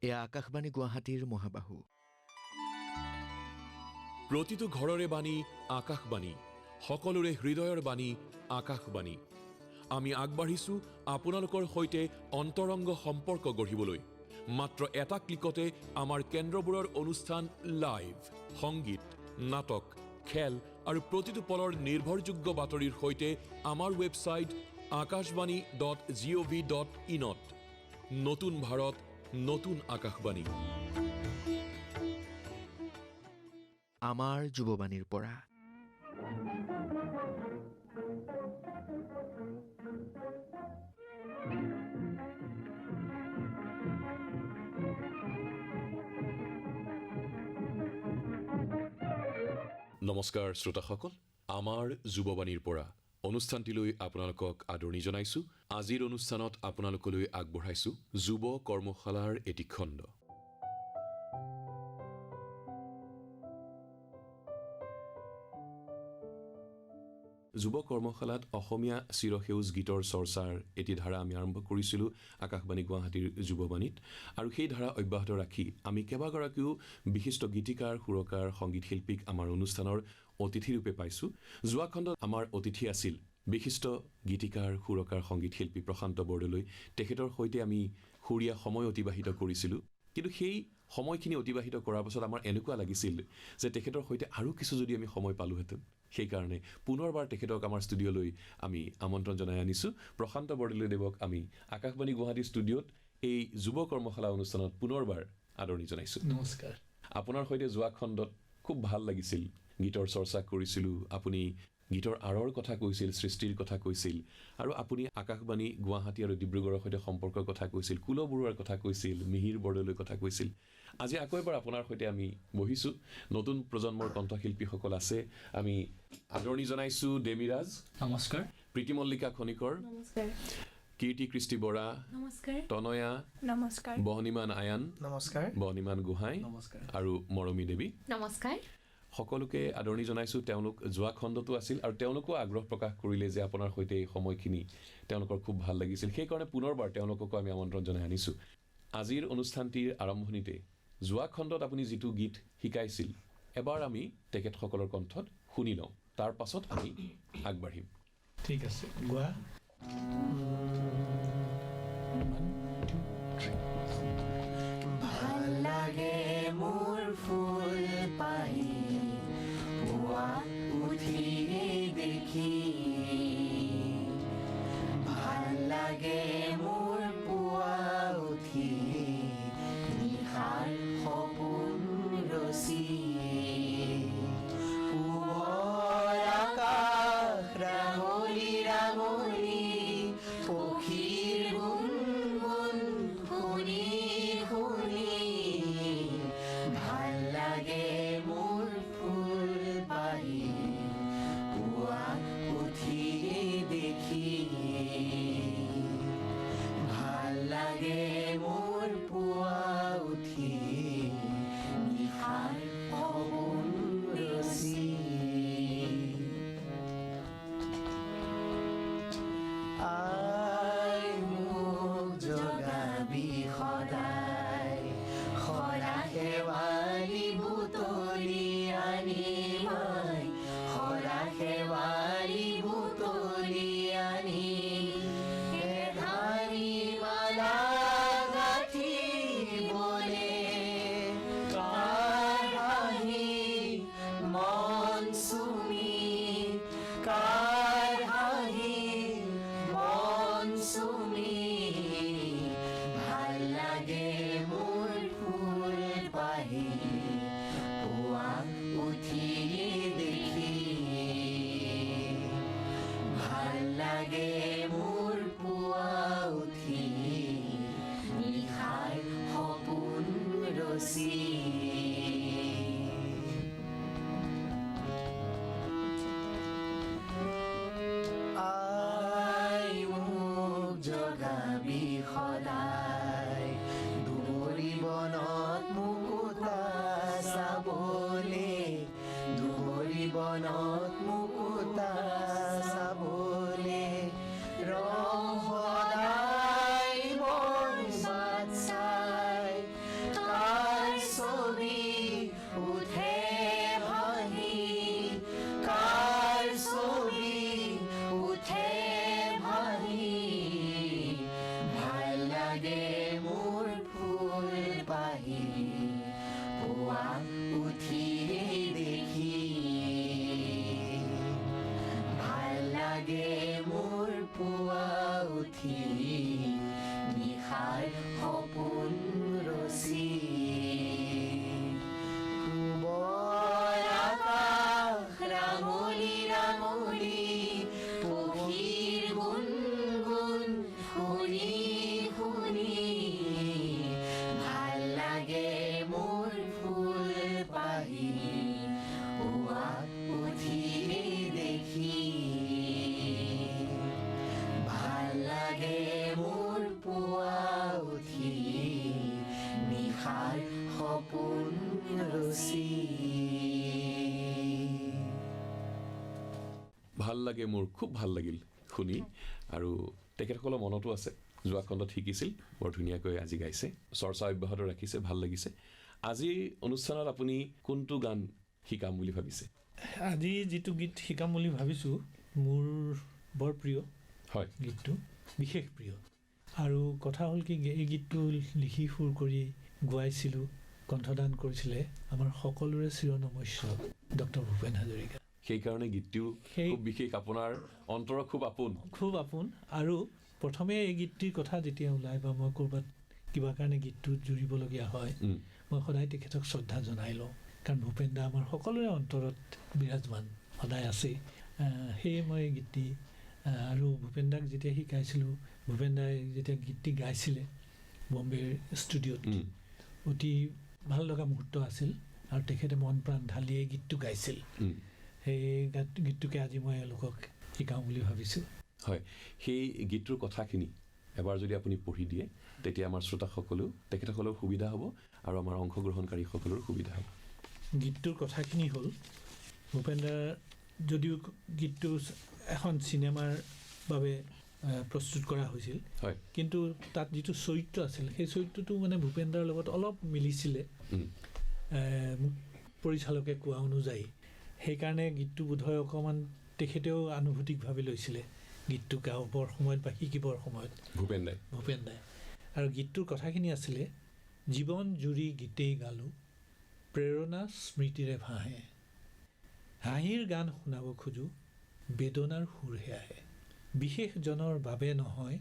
এয়া আকাশবাণী গুৱাহাটীৰ মহাবাহু। প্ৰতিটো ঘৰৰে বাণী আকাশবাণী, সকলোৰে হৃদয়ৰ বাণী আকাশবাণী। আমি আগবাঢ়িছো আপোনালোকৰ সৈতে অন্তৰংগ সম্পৰ্ক গঢ়িবলৈ। মাত্ৰ এটা ক্লিকতে আমাৰ কেন্দ্ৰবোৰৰ অনুষ্ঠান লাইভ, সংগীত, নাটক, খেল আৰু প্ৰতিটো পলৰ নিৰ্ভৰযোগ্য বাতৰিৰ সৈতে আমাৰ ৱেবছাইট akashbani.gov.in ত নতুন ভাৰত, নতুন আকাশবাণী। আমাৰ যুৱবাণীৰ পৰা নমস্কাৰ শ্ৰোতাসকল, আমাৰ যুৱবাণীৰ পৰা অনুষ্ঠানটিলৈ আপোনালোকক আদৰণি জনাইছোঁ। আজিৰ অনুষ্ঠানত আপোনালোকলৈ আগবঢ়াইছোঁ যুৱ কৰ্মশালাৰ এটি খণ্ড। যুৱ কৰ্মশালাত অসমীয়া চিৰসেউজ গীতৰ চৰ্চাৰ এটি ধাৰা আমি আৰম্ভ কৰিছিলোঁ আকাশবাণী গুৱাহাটীৰ যুৱবাণীত, আৰু সেই ধাৰা অব্যাহত ৰাখি আমি কেইবাগৰাকীও বিশিষ্ট গীতিকাৰ, সুৰকাৰ, সংগীত শিল্পীক আমাৰ অনুষ্ঠানৰ অতিথিৰূপে পাইছোঁ। যোৱা খণ্ডত আমাৰ অতিথি আছিল বিশিষ্ট গীতিকাৰ, সুৰকাৰ, সংগীত শিল্পী প্ৰশান্ত বৰদলৈ। তেখেতৰ সৈতে আমি সুৰীয়া সময় অতিবাহিত কৰিছিলোঁ, কিন্তু সেই সময়খিনি অতিবাহিত কৰাৰ পাছত আমাৰ এনেকুৱা লাগিছিল যে তেখেতৰ সৈতে আৰু কিছু যদি আমি সময় পালোহেঁতেন। সেইকাৰণে পুনৰবাৰ তেখেতক আমাৰ ষ্টুডিঅ'লৈ আমি আমন্ত্ৰণ জনাই আনিছোঁ। প্ৰশান্ত বৰদলৈদেৱক আমি আকাশবাণী গুৱাহাটী ষ্টুডিঅ'ত এই যুৱ কৰ্মশালা অনুষ্ঠানত পুনৰবাৰ আদৰণি জনাইছোঁ। নমস্কাৰ। আপোনাৰ সৈতে যোৱা খণ্ডত খুব ভাল লাগিছিল, গীতৰ চৰ্চা কৰিছিলোঁ। আপুনি গীতৰ আঁৰৰ কথা কৈছিল, সৃষ্টিৰ কথা কৈছিল, আৰু আপুনি আকাশবাণী গুৱাহাটী আৰু ডিব্ৰুগড়ৰ সৈতে সম্পৰ্কৰ কথা কৈছিল, কুল বৰুৱাৰ কথা কৈছিল, মিহিৰ বৰদলৈৰ কথা কৈছিল। আজি আকৌ এবাৰ আপোনাৰ সৈতে আমি বহিছোঁ। নতুন প্ৰজন্মৰ কণ্ঠশিল্পীসকল আছে। আমি আদৰণি জনাইছোঁ দেমিৰাজ, নমস্কাৰ। প্ৰীতি মল্লিকা খনিকৰ, নমস্কাৰ। কীৰ্তি কৃষ্টি বৰা, নমস্কাৰ। তনয়া, নমস্কাৰ। বহনিমান আয়ান, নমস্কাৰ। বহনিমান গোহাঁই, নমস্কাৰ। আৰু মৰমী দেৱী। নমস্কাৰ। সকলোকে আদৰণি জনাইছোঁ। তেওঁলোক যোৱা খণ্ডতো আছিল আৰু তেওঁলোকো আগ্ৰহ প্ৰকাশ কৰিলে যে আপোনাৰ সৈতে এই সময়খিনি তেওঁলোকৰ খুব ভাল লাগিছিল। সেইকাৰণে পুনৰবাৰ তেওঁলোককো আমি আমন্ত্ৰণ জনাই আনিছোঁ। আজিৰ অনুষ্ঠানটিৰ আৰম্ভণিতে যোৱা খণ্ডত আপুনি যিটো গীত শিকাইছিল, এবাৰ আমি তেখেতসকলৰ কণ্ঠত শুনি লওঁ, তাৰ পাছত আমি আগবাঢ়িম। ঠিক আছে, গোৱা। ভাল লাগে মোৰ ফুল পাহি পুৱা উঠিয়ে দেখি, ভাল লাগে মোৰ পুৱা উঠি নিশাৰ সপোন ৰচি, পুৱাৰ আকাশ ৰাঙলী ৰাঙলী পক্ষীৰ গুণগুণ শুনি শুনি, ভাল লাগে মোৰ ফুল পাহি পুৱা উঠিয়ে দেখি, ভাল লাগে মোৰ পুৱা উঠি নিশাৰ সপোন ৰচি। আই মোক জগাবি সদায় লাগে মোৰ খুব ভাল লাগিল শুনি আৰু তেখেতসকলৰ মনতো আছে যোৱা খণ্ডত শিকিছিল বৰ ধুনীয়াকৈ আজি গাইছে চৰ্চা অব্যাহত ৰাখিছে ভাল লাগিছে আজিৰ অনুষ্ঠানত আপুনি কোনটো গান শিকাম বুলি ভাবিছে আজি যিটো গীত শিকাম বুলি ভাবিছোঁ মোৰ বৰ প্ৰিয় হয় গীতটো বিশেষ প্ৰিয় আৰু কথা হ'ল কি এই গীতটো লিখি সুৰ কৰি গোৱাইছিলোঁ কণ্ঠদান কৰিছিলে আমাৰ সকলোৰে চিৰনমস্য ডক্টৰ ভূপেন হাজৰিকা সেইকাৰণে গীতটো খুব বিশেষ আপোনাৰ অন্তৰ খুব আপোন আৰু প্ৰথমে এই গীতটিৰ কথা যেতিয়া ওলাই বা মই ক'ৰবাত কিবা কাৰণে গীতটো জুৰিবলগীয়া হয় মই সদায় তেখেতক শ্ৰদ্ধা জনাই লওঁ কাৰণ ভূপেন দা আমাৰ সকলোৰে অন্তৰত বিৰাজমান সদায় আছে সেয়ে মই এই গীতটি আৰু ভূপেন দাক যেতিয়া শিকাইছিলোঁ ভূপেন দাই যেতিয়া গীতটি গাইছিলে বম্বেৰ ষ্টুডিঅ'ত অতি ভাল লগা মুহূৰ্ত আছিল আৰু তেখেতে মন প্ৰাণ ঢালি এই গীতটো গাইছিল সেই গীতটোকে আজি মই এওঁলোকক শিকাওঁ বুলি ভাবিছোঁ হয় সেই গীতটোৰ কথাখিনি এবাৰ যদি আপুনি পঢ়ি দিয়ে তেতিয়া আমাৰ শ্ৰোতাসকলেও তেখেতসকলৰ সুবিধা হ'ব আৰু আমাৰ অংশগ্ৰহণকাৰীসকলৰ সুবিধা হ'ব গীতটোৰ কথাখিনি হ'ল ভূপেন্দ্ৰাৰ যদিও গীতটো এখন চিনেমাৰ বাবে প্ৰস্তুত কৰা হৈছিল হয় কিন্তু তাত যিটো চৰিত্ৰ আছিল সেই চৰিত্ৰটো মানে ভূপেন্দ্ৰাৰ লগত অলপ মিলিছিলে পৰিচালকে কোৱা অনুযায়ী সেইকাৰণে গীতটো বোধহয় অকণমান তেখেতেও আনুভূতিকভাৱে লৈছিলে গীতটো গাবৰ সময়ত বা শিকিবৰ সময়ত ভূপেন দাই আৰু গীতটোৰ কথাখিনি আছিলে জীৱন জুৰি গীতেই গালোঁ প্ৰেৰণা স্মৃতিৰে ভাহে হাঁহিৰ গান শুনাব খোজোঁ বেদনাৰ সুৰহে আহে বিশেষজনৰ বাবে নহয়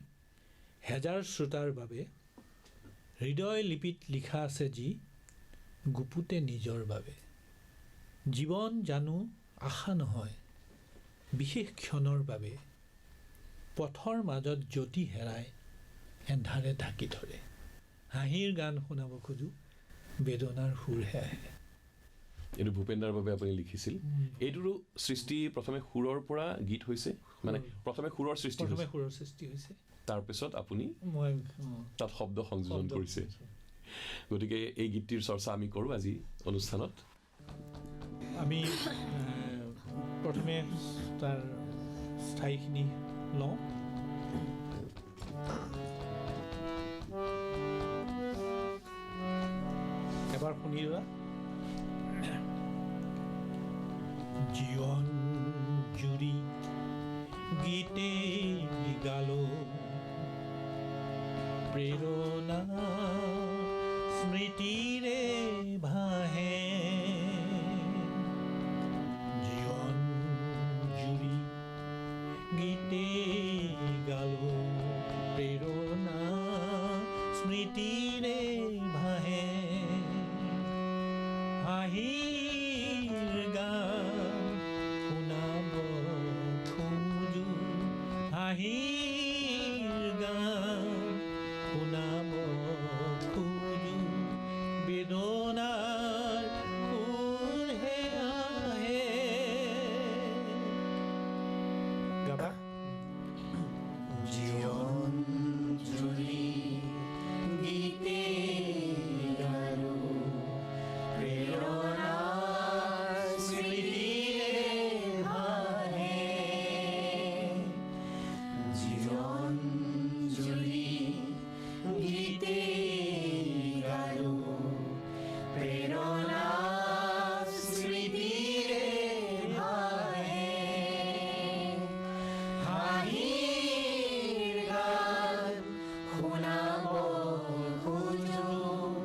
হেজাৰ শ্ৰোতাৰ বাবে হৃদয় লিপিত লিখা আছে যি গুপুতে নিজৰ বাবে জীৱন জানো আশা নহয় বিশেষ ক্ষণৰ বাবে পথৰ মাজত জ্যোতি হেৰাই এন্ধাৰে ঢাকি ধৰে হাঁহিৰ গান শুনাব খোজোঁ বেদনাৰ সুৰহে আহে এইটো ভূপেন্দ্ৰাৰ বাবে আপুনি লিখিছিল এইটোৰো সৃষ্টি প্ৰথমে সুৰৰ পৰা গীত হৈছে মানে প্ৰথমে সুৰৰ সৃষ্টি হৈছে তাৰপিছত আপুনি মই তাত শব্দ সংযোজন কৰিছে গতিকে এই গীতটিৰ চৰ্চা আমি কৰোঁ আজি অনুষ্ঠানত আমি প্ৰথমে তাৰ স্থায়ীখিনি লওঁ এবাৰ শুনি লোৱা জীৱন জুৰি গীতে গালো প্ৰেৰণা স্মৃতিৰে ভাহে জীৱন জুৰি গীতে গালো প্ৰেৰণা স্মৃতিৰে ভাহে হাঁহিৰ গান শুনাব খোজোঁ হাঁহিৰ গান শুনাব খোজোঁ বেদনাৰ সুৰহে আহে গাবা জীৱন জুৰি গীতে গালোঁ প্ৰেৰণা স্মৃতিৰে ভাহে জীৱন জুৰি গীতে গালোঁ প্ৰেৰণা স্মৃতিৰে ভাহে হাঁহিৰ গান শুনাব খোজোঁ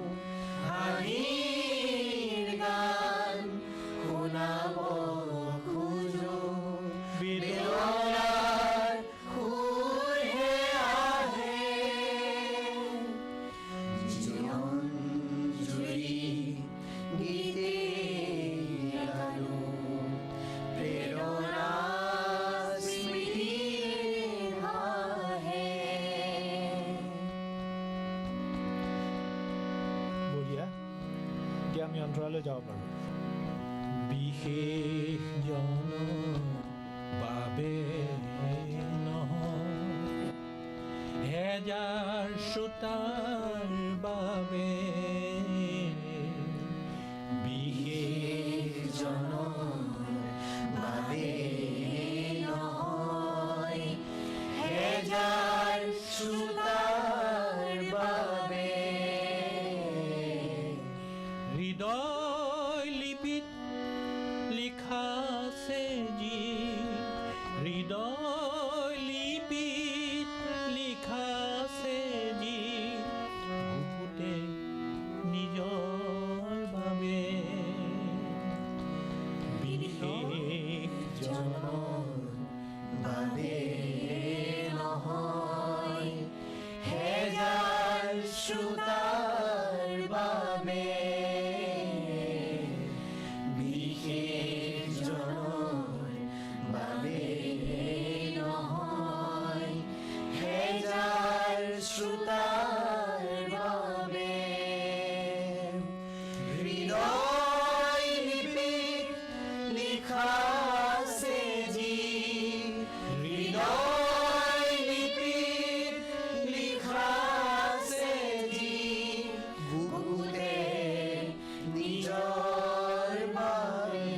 হাঁহিৰ গান শুনাব খোজোঁ বেদনাৰ সুৰহে আহে জীৱন জুৰি গীতে গালোঁ প্ৰেৰণা স্মৃতিৰে ভাহে বঢ়িয়া এতিয়া আমি অন্তৰালৈ যাব পাৰোঁ বিশেষ জনৰ বাবে নহয় হেজাৰ শ্ৰোতাৰ বাবে বিশেষজনৰ বাবে নহয় হৃদয় লিপিত লিখা আছে যি হৃদয় লিপিত লিখা আছে যি বুকুতে নিজৰ বাবে বিশেষ জনৰ বাবে নহয় হেজাৰ শ্ৰোতাৰ বাবে বিশেষ জনৰ বাবে নহয় হেজাৰ শ্ৰোতাৰ বাবে হৃদয় লিপিত লিখা আছে যি হৃদয় লিপিত লিখা আছে যি বুকুতে নিজৰ বাবে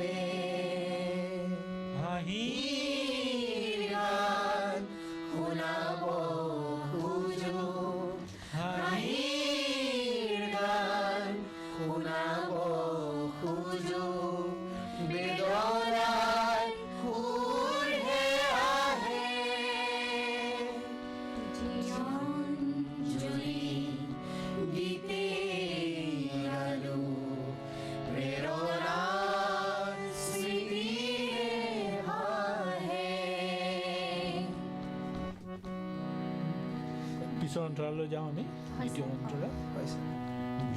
হাঁহিৰ গান শুনাব খোজো হাঁহিৰ গান শুনাব খোজো বেদনাৰ সুৰহে আহে জীৱন-জুৰি গীতে গালো প্ৰেৰণাৰ স্মৃতিয়ে ভাহে পিছৰ অন্তৰালৈ যাওঁ আমি দ্বিতীয় অন্তৰা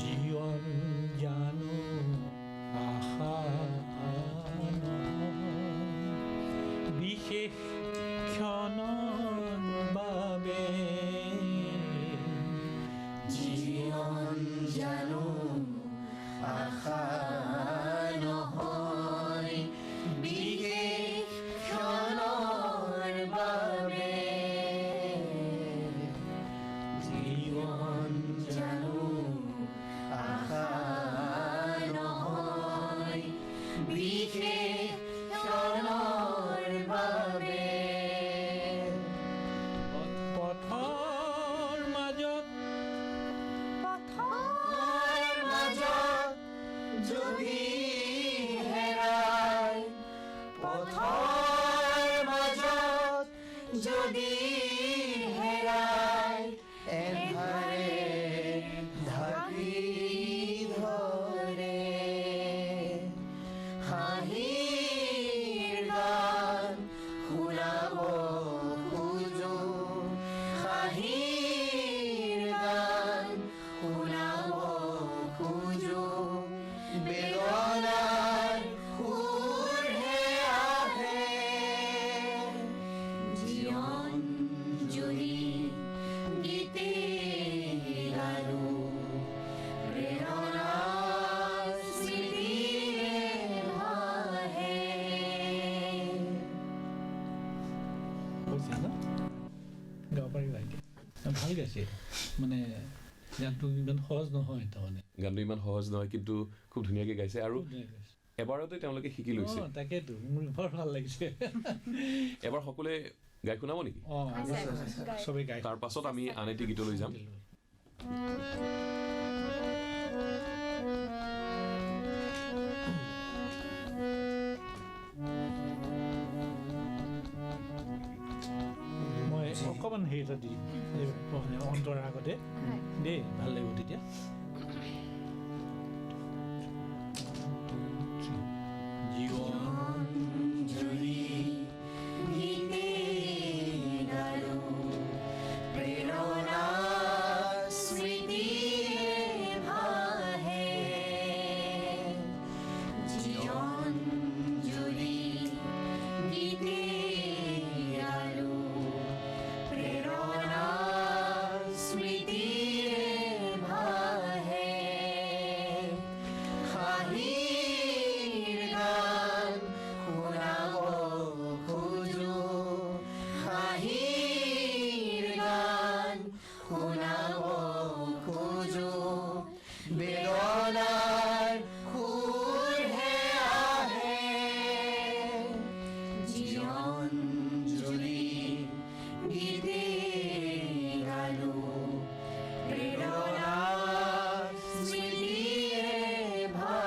জীৱন জানো আশা বিশেষ ক্ষণৰ বাবে জীৱন জানো আশা নহয় বিশেষ ক্ষণৰ বাবে জীৱন জানো আশা নহয় বিশেষ ক্ষণৰ বাবে পথৰ মাজত যদি হেৰাই পথৰ মাজত যদি হেৰাই এন্ধাৰে ঢাকি ধৰে হাঁহিৰ গান শুনাব খোজো হাঁহিৰ গান শুনাব খোজো বেদনাৰ সুৰহে আহে জীৱন-জুৰি গীতে গালো প্ৰেৰণাৰ স্মৃতিয়ে ভাহে হৈছে ন গাব পাৰিবা এতিয়া ভাল গাইছে মানে গানটো ইমান সহজ নহয় তাৰমানে গানটো ইমান সহজ নহয় কিন্তু খুব ধুনীয়াকৈ গাইছে আৰু এবাৰতে তেওঁলোকে শিকি লৈছে তাকেতো মোৰ বৰ ভাল লাগিছে এবাৰ সকলোৱে গাই শুনাব নেকি চবেই গাই তাৰ পাছত আমি আন এটি গীতলৈ যাম মই অকণমান হেৰি এটা দিম অন্তৰাৰ আগতে দেই ভাল লাগিব তেতিয়া জীৱন-জুৰি গীতে গালো প্ৰেৰণাৰ স্মৃতিয়ে ভাহে জীৱন-জুৰি গীতে গালো প্ৰেৰণাৰ স্মৃতিয়ে ভাহে হাঁহিৰ গান শুনাব খোজো হাঁহিৰ গান শুনাব খোজো বেদনাৰ সুৰহে আহে জীৱন-জুৰি গীতে গালো প্ৰেৰণাৰ স্মৃতিয়ে ভাহে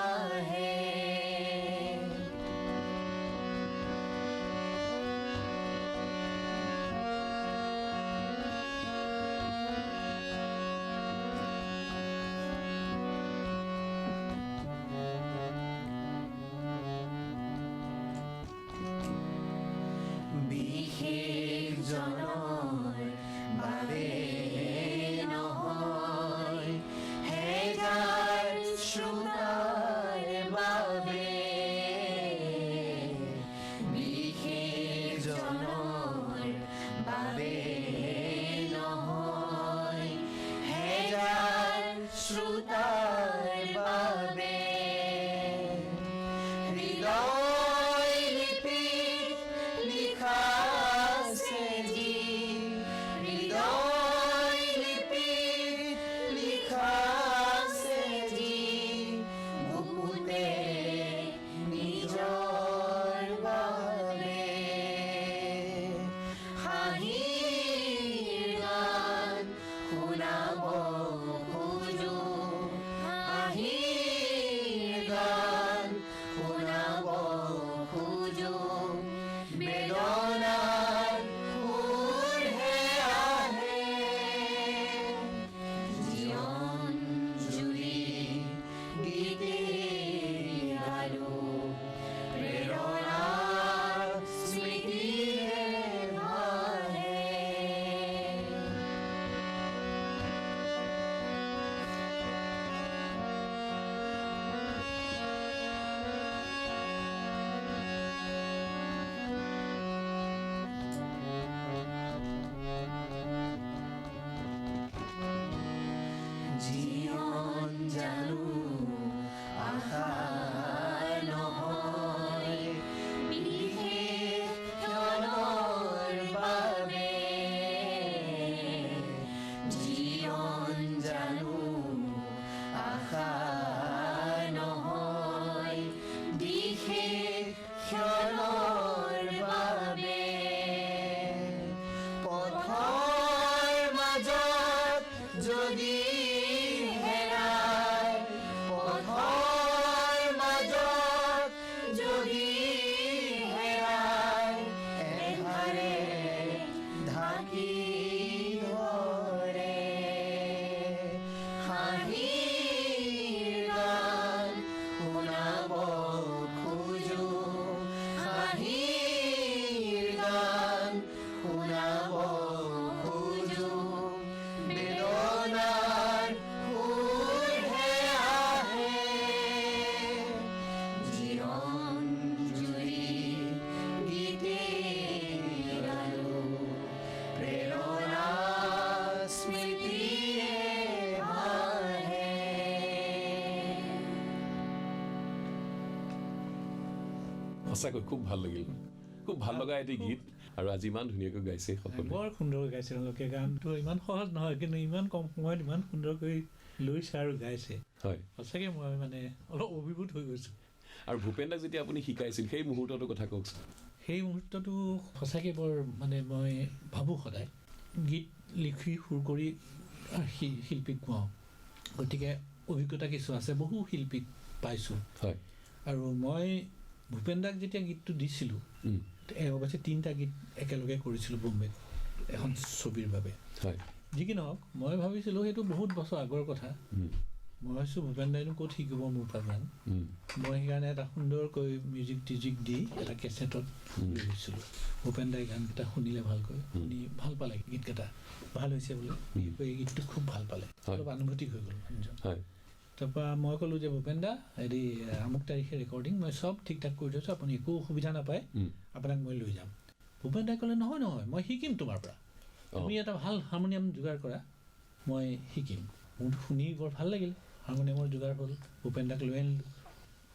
সঁচাকৈ খুব ভাল লাগিল, খুব ভাল লগা এটি গীত আৰু আজি ইমান ধুনীয়াকৈ গাইছে সকলোৱে। বৰ সুন্দৰকৈ গাইছে তেওঁলোকে, গানটো ইমান সহজ নহয় কিন্তু ইমান কম সময়ত ইমান সুন্দৰকৈ লৈছে আৰু গাইছে। হয়, সঁচাকৈ মই মানে অলপ অভিভূত হৈ গৈছোঁ। আৰু ভূপেন দাক যেতিয়া আপুনি শিকাইছিল সেই মুহূৰ্তটোৰ কথা কওকচোন। সেই মুহূৰ্তটো সঁচাকৈ বৰ মানে মই ভাবোঁ সদায় গীত লিখি সুৰ কৰি শিল্পীক কোৱাওঁ, গতিকে অভিজ্ঞতা কিছু আছে, বহু শিল্পীক পাইছোঁ। হয়, আৰু মই ভূপেন দাক যেতিয়া গীতটো দিছিলোঁ, অৱশ্যে 3টা গীত একেলগে কৰিছিলোঁ বম্বেত এখন ছবিৰ বাবে। হয়, যি কি নহওক মই ভাবিছিলোঁ সেইটো বহুত বছৰ আগৰ কথা। মই ভাবিছোঁ ভূপেন দাইনো ক'ত শিকিব মোৰ পৰা গান। মই সেইকাৰণে এটা সুন্দৰকৈ মিউজিক টিউজিক দি এটা কেছেটত লৈ গৈছিলোঁ। ভূপেন দাই গানকেইটা শুনিলে ভালকৈ, শুনি ভাল পালে, গীতকেইটা ভাল হৈছে বোলে, এই গীতটো খুব ভাল পালে, অলপ আনুভূতিক হৈ গ'ল মানুহজন। তাৰপৰা মই ক'লোঁ যে ভূপেন দা হেৰি আমুক তাৰিখে ৰেকৰ্ডিং, মই চব ঠিক ঠাক কৰি থৈছোঁ, আপুনি একো অসুবিধা নাপায়, আপোনাক মই লৈ যাম। ভূপেন দাই ক'লে নহয় নহয়, মই শিকিম তোমাৰ পৰা, তুমি এটা ভাল হাৰমনিয়াম যোগাৰ কৰা, মই শিকিম। মোৰতো শুনি বৰ ভাল লাগিল, হাৰমনিয়ামৰ যোগাৰ হ'ল, ভূপেন দাক লৈ আনিলোঁ।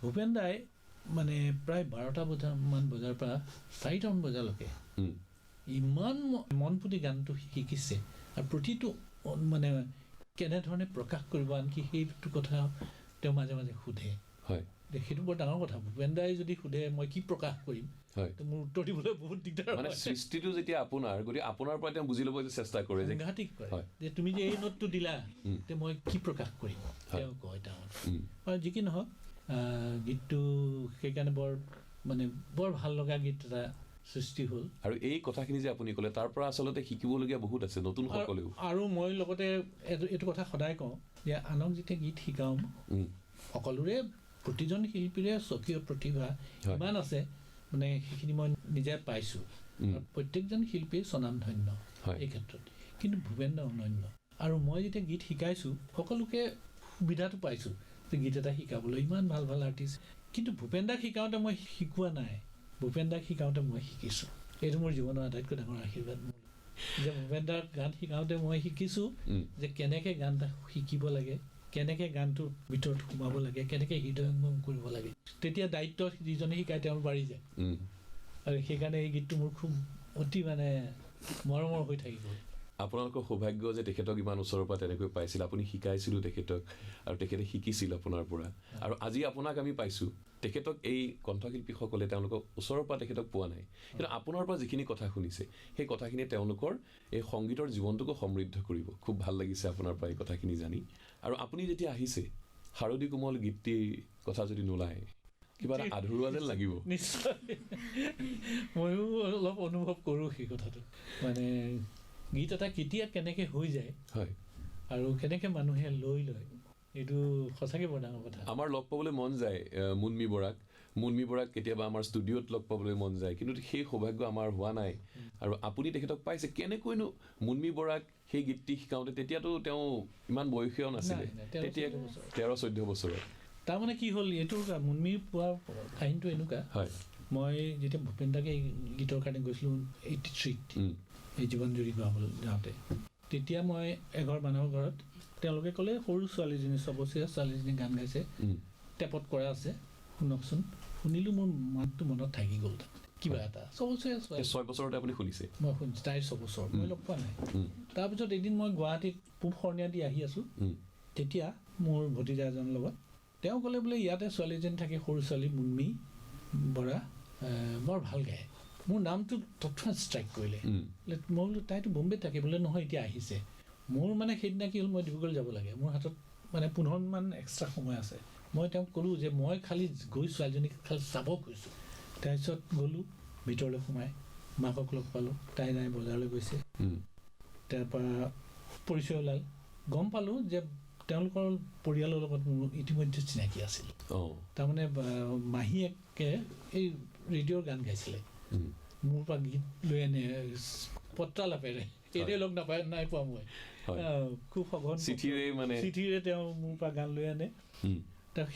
ভূপেন দাই মানে প্ৰায় 12টা বজাৰ পৰা 4টামান বজালৈকে ইমান মন পুতি গানটো শিকিছে, আৰু প্ৰতিটো মানে কেনেধৰণে প্ৰকাশ কৰিব, আনকি সেইটো কথা তেওঁ মাজে মাজে সোধে। সেইটো বৰ ডাঙৰ কথা। ভূপেন দাই যদি সোধে মই কি প্ৰকাশ কৰিম, মোৰ উত্তৰ দিবলৈ বহুত দিগদাৰ হয়। সৃষ্টিটো যেতিয়া আপোনাৰ, গতিকে আপোনাৰ পৰা তেওঁ বুজি ল'বলৈ চেষ্টা কৰে, সাংঘাতিক কৰে যে তুমি যে এই নোটটো দিলা, তে মই কি প্ৰকাশ কৰিম, তেওঁ কয় ডাঙৰ। আৰু যি কি নহওক গীতটো সেইকাৰণে বৰ ভাল লগা গীত এটা সৃষ্টি হ'ল। আৰু এই কথাখিনি যে আপুনি ক'লে তাৰ পৰা আচলতে শিকিবলগীয়া বহুত আছে নতুন সকলেও। আৰু মই লগতে এইটো কথা সদায় কওঁ যে আনক যেতিয়া গীত শিকাওঁ, সকলোৰে প্ৰতিজন শিল্পীৰে স্বকীয় প্ৰতিভা ইমান আছে, মানে সেইখিনি মই নিজে পাইছোঁ। প্ৰত্যেকজন শিল্পীয়ে স্বনামধন্য এই ক্ষেত্ৰত, কিন্তু ভূপেন দা অনন্য। আৰু মই যেতিয়া গীত শিকাইছোঁ সকলোকে সুবিধাটো পাইছোঁ যে গীত এটা শিকাবলৈ, ইমান ভাল ভাল আৰ্টিষ্ট। কিন্তু ভূপেন দাক শিকাওঁতে মই শিকোৱা নাই, ভূপেন দাক শিকাওঁতে মই শিকিছোঁ। এইটো মোৰ জীৱনৰ আটাইতকৈ ডাঙৰ আশীৰ্বাদ মোৰ, যে ভূপেন দাক গান শিকাওঁতে মই শিকিছোঁ যে কেনেকৈ গান এটা শিকিব লাগে, কেনেকৈ গানটোৰ ভিতৰত সোমাব লাগে, কেনেকৈ হৃদয়ংগম কৰিব লাগে। তেতিয়া দায়িত্ব যিজনে শিকায় তেওঁ বাঢ়ি যায়। আৰু সেইকাৰণে এই গীতটো মোৰ খুব অতি মানে মৰমৰ হৈ থাকি গ'ল। আপোনালোকৰ সৌভাগ্য যে তেখেতক ইমান ওচৰৰ পৰা তেনেকৈ পাইছিল, আপুনি শিকাইছিলোঁ তেখেতক আৰু তেখেতে শিকিছিল আপোনাৰ পৰা। আৰু আজি আপোনাক আমি পাইছোঁ, তেখেতক এই কণ্ঠশিল্পীসকলে তেওঁলোকক ওচৰৰ পৰা তেখেতক পোৱা নাই, কিন্তু আপোনাৰ পৰা যিখিনি কথা শুনিছে সেই কথাখিনিয়ে তেওঁলোকৰ এই সংগীতৰ জীৱনটোকো সমৃদ্ধ কৰিব। খুব ভাল লাগিছে আপোনাৰ পৰা এই কথাখিনি জানি। আৰু আপুনি যেতিয়া আহিছে, শাৰদী কোমল গীতটিৰ কথা যদি নোলায় কিবা এটা আধৰুৱা যেন লাগিব। নিশ্চয় ময়ো অলপ অনুভৱ কৰোঁ সেই কথাটো, মানে গীত এটা কেতিয়া কেনেকৈ হৈ যায় আৰু কেনেকৈ মানুহে লৈ লয়, এইটো সঁচাকৈ বৰ ডাঙৰ কথা। আমাৰ লগ পাবলৈ মন যায় মুনমী বৰাক কেতিয়াবা আমাৰ ষ্টুডিঅ'ত লগ পাবলৈ মন যায়, কিন্তু সেই সৌভাগ্য আমাৰ হোৱা নাই। আৰু আপুনি তেখেতক পাইছে, কেনেকৈনো মুনমী বৰাক সেই গীতটি শিকাওঁতে, তেতিয়াতো তেওঁ ইমান বয়সীয়াও নাছিলে, তেতিয়া 13-14 বছৰৰ। তাৰমানে কি হ'ল, এইটো মুনমী পোৱা কাহিনীটো এনেকুৱা, মই যেতিয়া ভূপেন দাকে গীতৰ কাৰণে গৈছিলোঁ 83ত, এই জীৱনজুৰি গাবলৈ যাওঁতে, তেতিয়া মই এঘৰ মানুহৰ ঘৰত, তেওঁলোকে ক'লে সৰু ছোৱালীজনী 6 বছৰীয়া ছোৱালীজনী গান গাইছে, টেপত কৰা আছে, শুনকচোন। শুনিলোঁ, মোৰ মাতটো মনত থাকি গ'ল। কিবা এটা 6 বছৰীয়া ছোৱালী, 6 বছৰতে আপুনি শুনিছে? মই শুনিছোঁ, তাইৰ 6 বছৰ, মই লগ পোৱা নাই। তাৰপিছত এদিন মই গুৱাহাটীত পূব শৰণীয়া দি আহি আছোঁ, তেতিয়া মোৰ ভতিজা এজনৰ লগত তেওঁ ক'লে বোলে ইয়াতে ছোৱালীজনী থাকে, সৰু ছোৱালী মুনমী বৰা, বৰ ভাল গায়। মোৰ নামটো তৎক্ষণাত ষ্ট্ৰাইক কৰিলে। মই বোলো তাইতো বম্বেত থাকে, বোলে নহয় এতিয়া আহিছে। মোৰ মানে সেইদিনা কি হ'ল, মই ডিব্ৰুগড় যাব লাগে, মোৰ হাতত মানে 15 মিনিটমান এক্সট্ৰা সময় আছে। মই তেওঁক ক'লোঁ যে মই খালি গৈ ছোৱালীজনীক খালি চাব খুজিছোঁ। তাৰপিছত গ'লোঁ ভিতৰলৈ সোমাই, মাকক লগ পালোঁ, তাই নাই বজাৰলৈ গৈছে। তাৰপৰা পৰিচয় ওলাল, গম পালোঁ যে তেওঁলোকৰ পৰিয়ালৰ লগত মোৰ ইতিমধ্যে চিনাকি আছিল। তাৰমানে মাহীয়েকে এই ৰেডিঅ'ৰ গান গাইছিলে, মোৰ পৰা গীত লৈ আনে পত্ৰালাপেৰে, এনে লগ নাই পোৱা মই, খুব সঘন চিঠিৰে তেওঁ মোৰ পৰা গান লৈ আনে।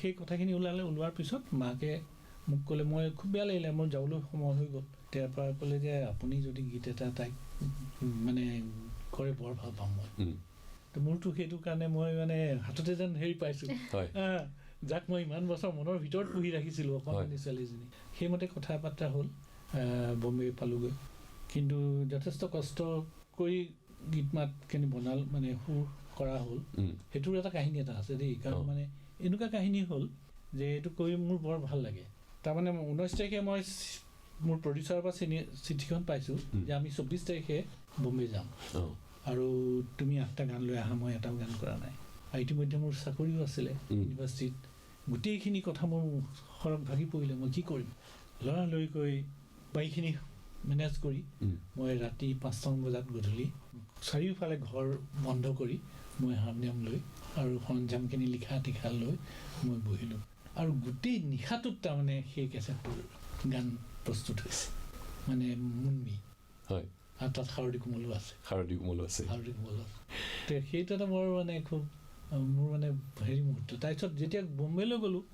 সেই কথাখিনি ওলোৱাৰ পিছত মাকে মোক ক'লে, মই খুব বেয়া লাগিলে, মোৰ যাবলৈ সময় হৈ গ'ল। তাৰপৰা ক'লে যে আপুনি যদি গীত এটা তাইক মানে কৰে বৰ ভাল পাম মই। তো মোৰতো সেইটো কাৰণে মই মানে হাততে যেন হেৰি পাইছোঁ, যাক মই ইমান বছৰ মনৰ ভিতৰত পুহি ৰাখিছিলোঁ অকণমানি ছোৱালীজনী, সেইমতে কথা বাৰ্তা হ'ল, বম্বে পালোগৈ। কিন্তু যথেষ্ট কষ্ট কৰি গীত মাতখিনি বনাল, মানে সুৰ কৰা হ'ল। সেইটোৰ এটা কাহিনী এটা আছে দেই, কাৰণ মানে এনেকুৱা কাহিনী হ'ল যে এইটো কৰি মোৰ বৰ ভাল লাগে। তাৰমানে 19 তাৰিখে মই মোৰ প্ৰডিউচাৰৰ পৰা চিঠিখন পাইছোঁ যে আমি 24 তাৰিখে বম্বে যাম আৰু তুমি 8টা গান লৈ আহা। মই এটাও গান কৰা নাই, আৰু ইতিমধ্যে মোৰ চাকৰিও আছিলে ইউনিভাৰ্চিটিত। গোটেইখিনি কথা মোৰ সৰগ ভাগি পৰিলে, মই কি কৰিম। লৰালৰিকৈ বাৰীখিনি মেনেজ কৰি মই ৰাতি 5টামান বজাত গধূলি চাৰিওফালে ঘৰ বন্ধ কৰি মই হাৰমনিয়াম লৈ আৰু সৰঞ্জামখিনি লিখা টিখা লৈ মই বহিলোঁ। আৰু গোটেই নিশাটোত তাৰমানে সেই কেছেটটোৰ গান প্ৰস্তুত হৈছে, মানে মুন্মি। হয়, আৰু তাত শাৰদী কোমলো আছে। সেইটো এটা বৰ মানে খুব মোৰ মানে হেৰি মুহূৰ্ত। তাৰপিছত যেতিয়া বম্বেলৈ গ'লোঁ,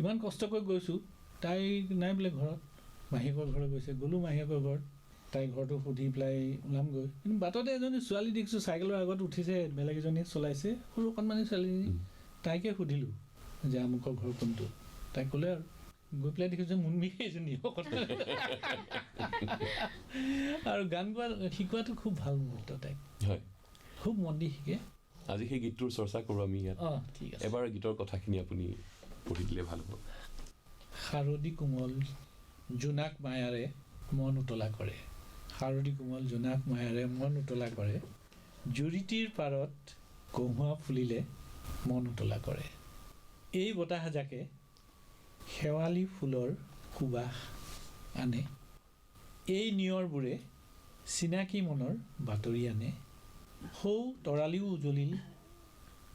ইমান কষ্ট কৰি গৈছোঁ, তাই নাই বোলে ঘৰত, মাহীয়েকৰ ঘৰত গৈছে। গ'লোঁ মাহীয়েকৰ ঘৰত, তাইৰ ঘৰটো সুধি পেলাই ওলামগৈ। কিন্তু বাটতে এজনী ছোৱালী দেখিছোঁ চাইকেলৰ আগত উঠিছে, বেলেগ এজনীয়ে চলাইছে, সৰু অকণমানি ছোৱালীজনী। তাইকে সুধিলোঁ যে আমুকৰ ঘৰ কোনটো। তাই ক'লে আৰু গৈ পেলাই দেখিছোঁ মুন্মি এজনী। আৰু গান গোৱা শিকোৱাটো খুব ভাল মুহূৰ্ত। তাইক খুব মন দি শিকে। আজি সেই গীতটোৰ চৰ্চা কৰোঁ আমি ইয়াত। ঠিক আছে। এবাৰ গীতৰ কথাখিনি আপুনি পঢ়ি দিলে ভাল হ'ব। শাৰদী কোমল জোনাক মায়াৰে মন উতলা কৰে, শাৰদী কোমল জোনাক মায়াৰে মন উতলা কৰে, জুৰিটিৰ পাৰত কহুৱা ফুলিলে মন উতলা কৰে। এই বতাহজাকে শেৱালি ফুলৰ সুবাস আনে, এই নিয়ৰবোৰে চিনাকি মনৰ বাতৰি আনে। সৌ তৰালিও উজলিল,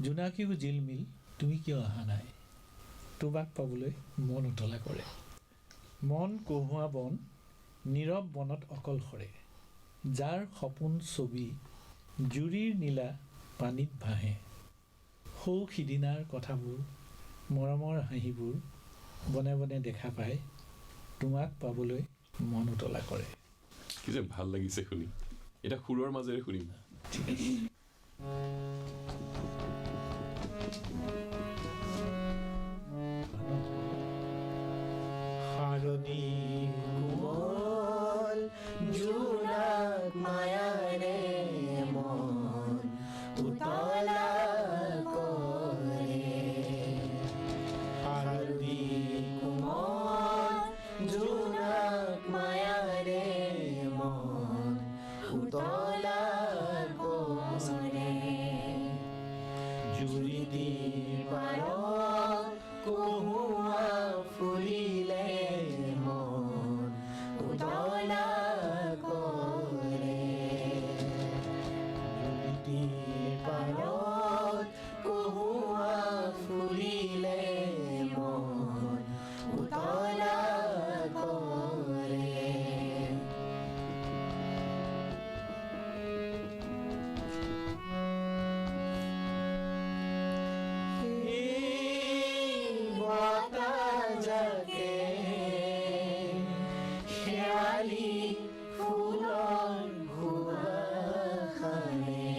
জোনাকীও জিলমিল, তুমি কিয় অহা নাই, তোমাক পাবলৈ মন উতলা কৰে। মন কহুৱা বন, নীৰৱ বনত অকলশৰে, যাৰ সপোন ছবি জুৰিৰ নীলা পানীত ভাহে। সৌ সিদিনাৰ কথাবোৰ, মৰমৰ হাঁহিবোৰ বনে বনে দেখা পায়, তোমাক পাবলৈ মন উতলা কৰে। কি যে ভাল লাগিছে শুনি। এটা সুৰৰ মাজেৰে শুনিম। ঠিক আছে। শাৰদী কোমল জোনাক মায়াৰে মন উতলা কৰে, শাৰদী কোমল জোনাক মায়াৰে মন উতলা কৰে, জুৰিটিৰ পাৰত কহুৱা ফুলিলে মন উতলা কৰে, জুৰিটিৰ পাৰত কহুৱা ফুলিলে মন উতলা কৰে। বতাহজাকে শেৱালি ফুলৰ সুবাস আনে,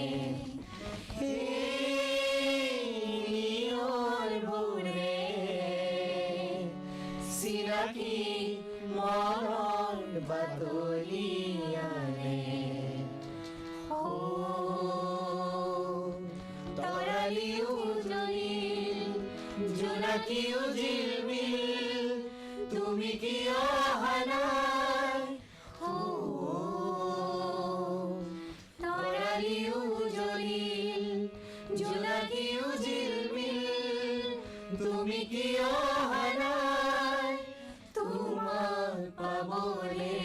নিয়ৰবোৰে চিনাকি মনৰ বাতৰি আনে। তৰালিও উজলিল, জোনাকীও জিলমিল, তুমি কিয় অহা নাই, তৰালিও উজলিল, জোনাকীও জিলমিল, তুমি কিয় অহা নাই, তোমাক পাবলে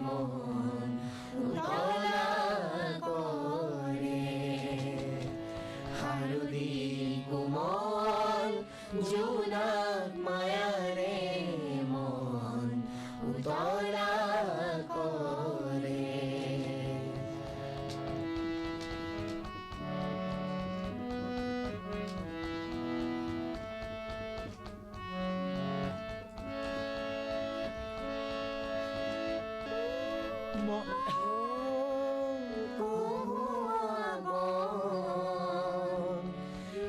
মন উতলা কৰে। শাৰদী কোমল জোনাক মায়াৰে মন উতলা কৰে।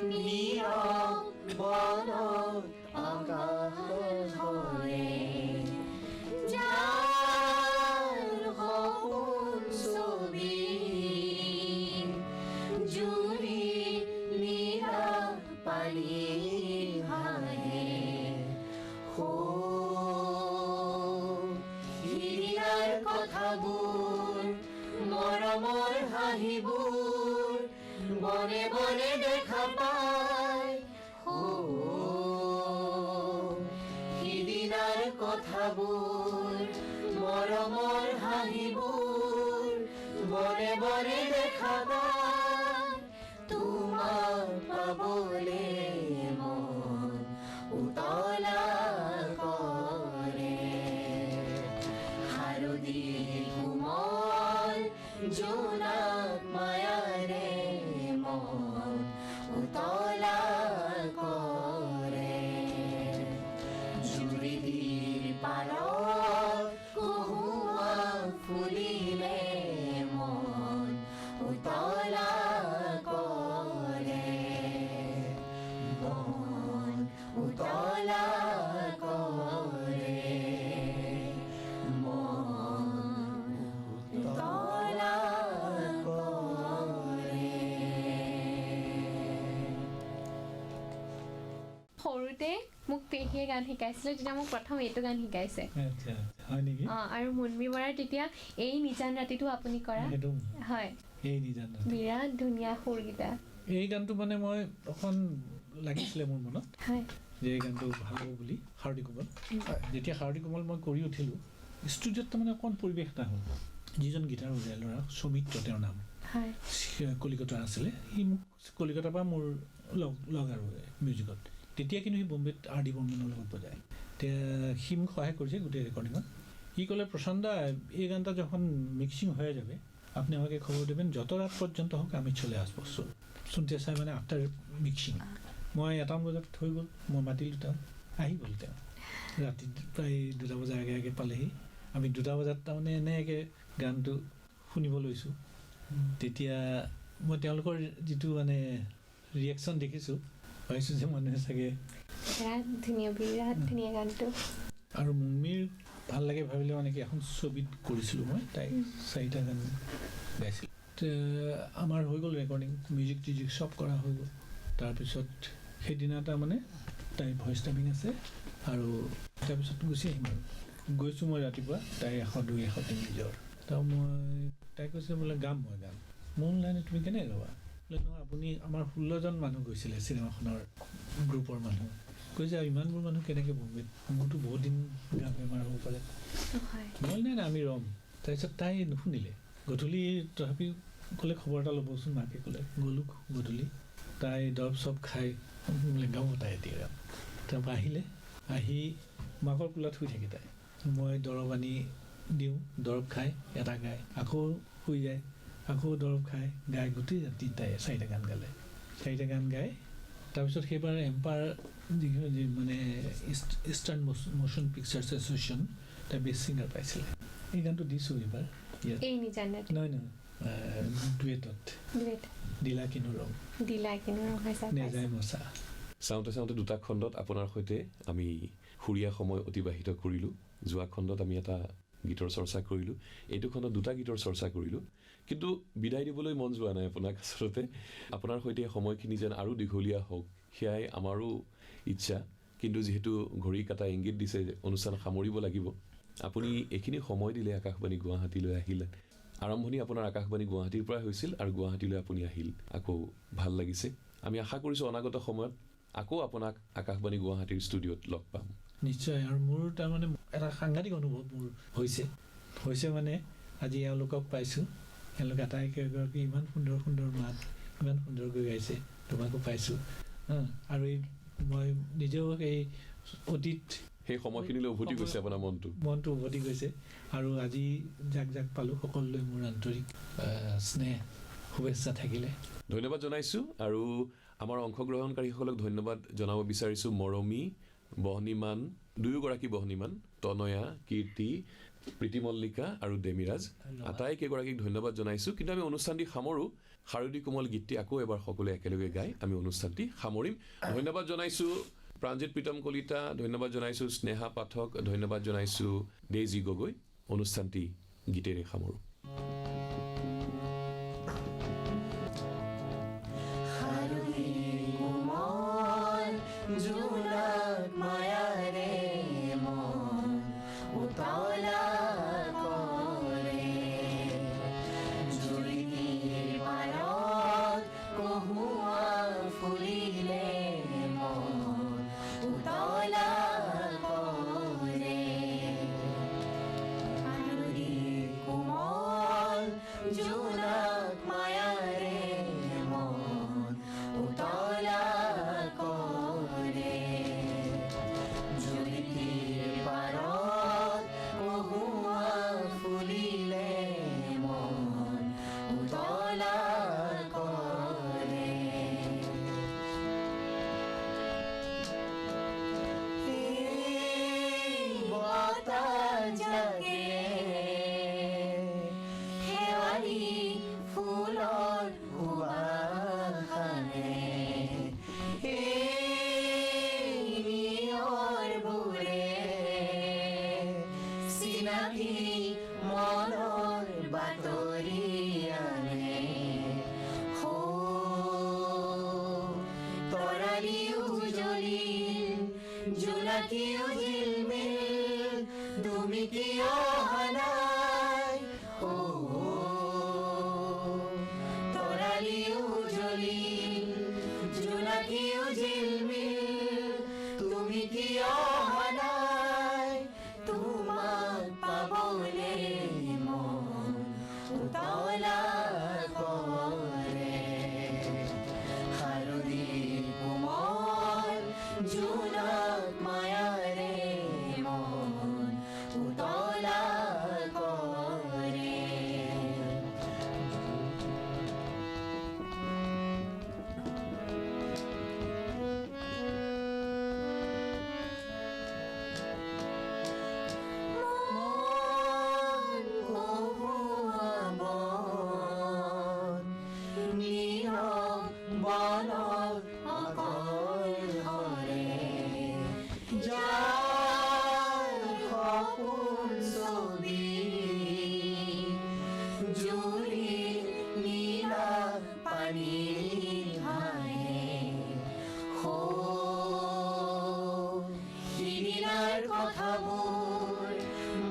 নীৰৱ বনৰ আকাশ ধৰে যাৰ সপোন ছবি জুৰি নীৰা পানী হাঁহে হিৰিয়াৰ কথাবোৰ মৰমৰ হাঁহিবোৰ বনে বনে দেখা পায় সিদিনাৰ কথাবোৰ মৰমৰ হাঁহিবোৰ বনে বনে দেখা পায় তোমাক পাবলে মন উতলা কৰে শাৰদী কোমল জোনাক মায়াৰে মন উতলা কৰে জুৰিদিৰ পাৰত কহুৱা ফুলিলে মন উতলা কৰে মন উতলা কৰে মন উতলা কৰে সৰুতে মোক পেহীয়ে গান শিকাইছিলে তেতিয়া মোক প্ৰথম এইটো গান শিকাইছে আচ্ছা হয় নেকি আৰু মুনমী বৰাৰ তেতিয়া এই নিজান ৰাতিটো আপুনি কৰা সেইটো হয় এই নিজান বিৰাট ধুনীয়া সুৰকেইটা এই গানটো মানে মই অকণ লাগিছিলে মোৰ মনত হয় যে এই গানটো ভাল হ'ব বুলি শাৰদী কোমল যেতিয়া শাৰদী কোমল মই কৰি উঠিলোঁ ষ্টুডিঅ'ত তাৰমানে অকণ পৰিৱেশ এটা হ'ল যিজন গীটাৰ বজায় ল'ৰা সৌমিত্ৰ তেওঁৰ নাম হয় কলিকতাৰ আছিলে সি মোক কলিকতাৰ পৰা মোৰ লগ আৰু মিউজিকত তেতিয়া কিন্তু সি বম্বেত আৰ ডি বৰ্মনৰ লগত বজায় এতিয়া সি মোক সহায় কৰিছে গোটেই ৰেকৰ্ডিঙত সি ক'লে প্ৰশান্ত দা এই গানটা যখন মিক্সিং হয়ে যাবে আপনি আমাকে খবর দেবেন যত রাত পর্যন্ত হোক আমি চলে আসবো শুনতে চাই মানে আফটার মিক্সিং মই 1টা বজাত হৈ গ'ল মই মাতিলোঁ তেওঁ আহি গ'ল তেওঁ ৰাতি প্ৰায় 2টা বজাৰ আগে আগে পালেহি আমি 2টা বজাত তাৰমানে এনেকৈ গানটো শুনিব লৈছোঁ তেতিয়া মই তেওঁলোকৰ যিটো মানে ৰিয়েকশ্যন দেখিছোঁ ভাবিছোঁ যে মানুহে চাগে বিৰাট ধুনীয়া গানটো আৰু মুনমীৰ ভাল লাগে ভাবিলে মানে কি এখন ছবিত কৰিছিলোঁ মই তাই 4টা গান গাইছিলোঁ আমাৰ হৈ গ'ল ৰেকৰ্ডিং মিউজিক টিউজিক চব কৰা হৈ গ'ল তাৰপিছত সেইদিনা তাৰমানে তাইৰ ভইচ টাইমিং আছে আৰু তাৰপিছত গুচি আহিম আৰু গৈছোঁ মই ৰাতিপুৱা তাই 102 103 নিজৰ তাৰ মই তাই কৈছে বোলে গাম মই গান মোৰ লাইনে তুমি কেনেকৈ গাবা বোলে নহয় আপুনি আমাৰ 16জন মানুহ গৈছিলে চিনেমাখনৰ গ্ৰুপৰ মানুহ কৈছে আৰু ইমানবোৰ মানুহ কেনেকৈ বম্বেত মোৰতো বহুত দিন গান বেমাৰ হ'ব পাৰে মই নাই আমি ৰম তাৰপিছত তাই নুশুনিলে গধূলি তথাপিও ক'লে খবৰ এটা ল'বচোন মাকে ক'লে গ'লোঁ গধূলি তাই দৰৱ চব খাই বোলে গাব তাই এতিয়া গান তাৰপৰা আহিলে আহি মাকৰ কোলাত শুই থাকি তাই মই দৰৱ আনি দিওঁ দৰৱ খাই এটা গায় আকৌ শুই যায় আকৌ দৰৱ খাই গাই গোটেই ৰাতি তাই 4টা গান গালে 4টা গান গাই তাৰপিছত সেইবাৰ এম্পায়াৰ যি মানে ইষ্টাৰ্ণ মোশ্যন পিকচাৰ্ছ এছ'চিয়েশ্যন তাই বেষ্ট ছিংগাৰ পাইছিলে এই গানটো দিছোঁ এইবাৰ এই নিজান ৰাতি নহয় ডুৱেটত দিলা কিনো ৰং নেযায় মচা চাওঁতে চাওঁতে 2টা খণ্ডত আপোনাৰ সৈতে আমি সুৰীয়া সময় অতিবাহিত কৰিলোঁ যোৱা খণ্ডত আমি এটা গীতৰ চৰ্চা কৰিলোঁ এইটো খণ্ডত 2টা গীতৰ চৰ্চা কৰিলোঁ কিন্তু বিদায় দিবলৈ মন যোৱা নাই আপোনাক আচলতে আপোনাৰ সৈতে সময়খিনি যেন আৰু দীঘলীয়া হওক সেয়াই আমাৰো ইচ্ছা কিন্তু যেহেতু ঘড়ী কাটা ইংগিত দিছে অনুষ্ঠান সামৰিব লাগিব আপুনি এইখিনি সময় দিলে আকাশবাণী গুৱাহাটীলৈ আহিলে আৰম্ভণি আপোনাৰ আকাশবাণী গুৱাহাটীৰ পৰা হৈছিল আৰু গুৱাহাটীলৈ আপুনি আহিল আকৌ ভাল লাগিছে আমি আশা কৰিছোঁ অনাগত সময়ত আকৌ আপোনাক আকাশবাণী গুৱাহাটীৰ ষ্টুডিঅ'ত লগ পাম নিশ্চয় আৰু মোৰ তাৰমানে এটা সাংঘাতিক অনুভৱ মোৰ হৈছে মানে আজি এওঁলোকক পাইছোঁ এওঁলোক আটাইকেইগৰাকী ইমান সুন্দৰ সুন্দৰ মাত ইমান সুন্দৰকৈ গাইছে তোমাকো পাইছোঁ আৰু এই মই নিজেও এই অতীত সেই সময়খিনিলৈ উভতি গৈছে আপোনাৰ মনটো উভতি গৈছে আৰু আজি যাক যাক পালোঁ সকলোলৈ মোৰ আন্তৰিক স্নেহ শুভেচ্ছা থাকিলে ধন্যবাদ জনাইছোঁ আৰু আমাৰ অংশগ্ৰহণকাৰীসকলক ধন্যবাদ জনাব বিচাৰিছোঁ মৰমী বহ্নিমান দুয়োগৰাকী বহ্নিমান তনয়া কীৰ্তি প্ৰীতি মল্লিকা আৰু ডেমিৰাজ আটাইকেইগৰাকীক ধন্যবাদ জনাইছোঁ কিন্তু আমি অনুষ্ঠানটি সামৰোঁ শাৰদী কোমল গীতটি আকৌ এবাৰ সকলোৱে একেলগে গাই আমি অনুষ্ঠানটি সামৰিম ধন্যবাদ জনাইছোঁ প্ৰাণজিৎ প্ৰীতম কলিতা, ধন্যবাদ জনাইছোঁ স্নেহা পাঠক, ধন্যবাদ জনাইছোঁ ডেইজি গগৈ। অনুষ্ঠানটি গীতেৰে সামৰোঁ। জোনাক মায়াৰে মন উতলা কৰে, জুৰিৰ পাৰত কহুৱা ফুলিলে মন উতলা কৰে, আলুৰিৰ কোমল জোনাক মায়াৰে মন উতলা কৰে, জুৰিৰ পাৰত কহুৱা ফুলিলে মন উতলা কৰে। বতাহ জাগে শেৱালি ফুলৰ সুবাসনে, চিনাকি মনৰ বাতৰি আনে, তৰালি উজলিল জোনাকী জিলমিল, তুমি কিয় অহা নাই, তৰালি উজলিল জোনাকী জিলমিল, তুমি কিয় অহা নাই, তোমাক পাবলে মন উতলা কৰে, হালধিৰ কোমল জোনাক মায়াৰে মন উতলা কৰে। বনৰ অকল হৰে, যাৰ সপোন ছবি জুৰিৰ নীলা পানী হাঁহে, সিদিনাৰ কথাবোৰ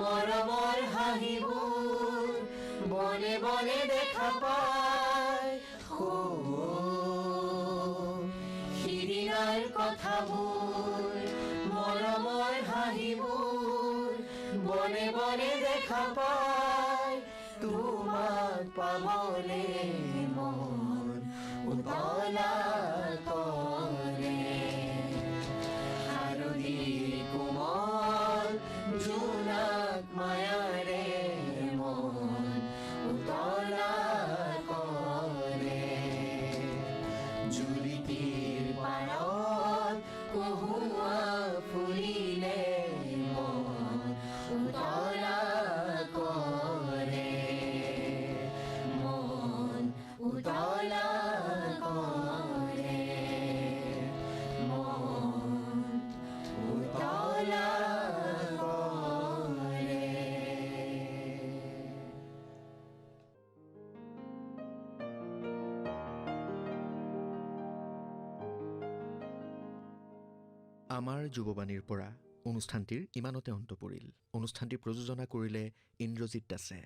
মৰমৰ হাঁহিবোৰ বনে বনে দেখা পায়, সিদিনাৰ কথাবোৰ মৰমৰ হাঁহিবোৰ বনে বনে দেখা পায়, তোমাক পাবলে মন উতলা কৰে, হালধিৰ কোমল জোনাক মায়াৰে মন উতলা কৰে, জুৰিটিৰ পাৰত কহুৱা ফুলিলে মন উতলা কৰে, মন উতলা কৰে, মন উতলা কৰে। আমাৰ যুৱবাণীৰ পৰা অনুষ্ঠানটিৰ ইমানতে অন্ত পৰিল। অনুষ্ঠানটি প্ৰযোজনা কৰিলে ইন্দ্ৰজিৎ দাসে।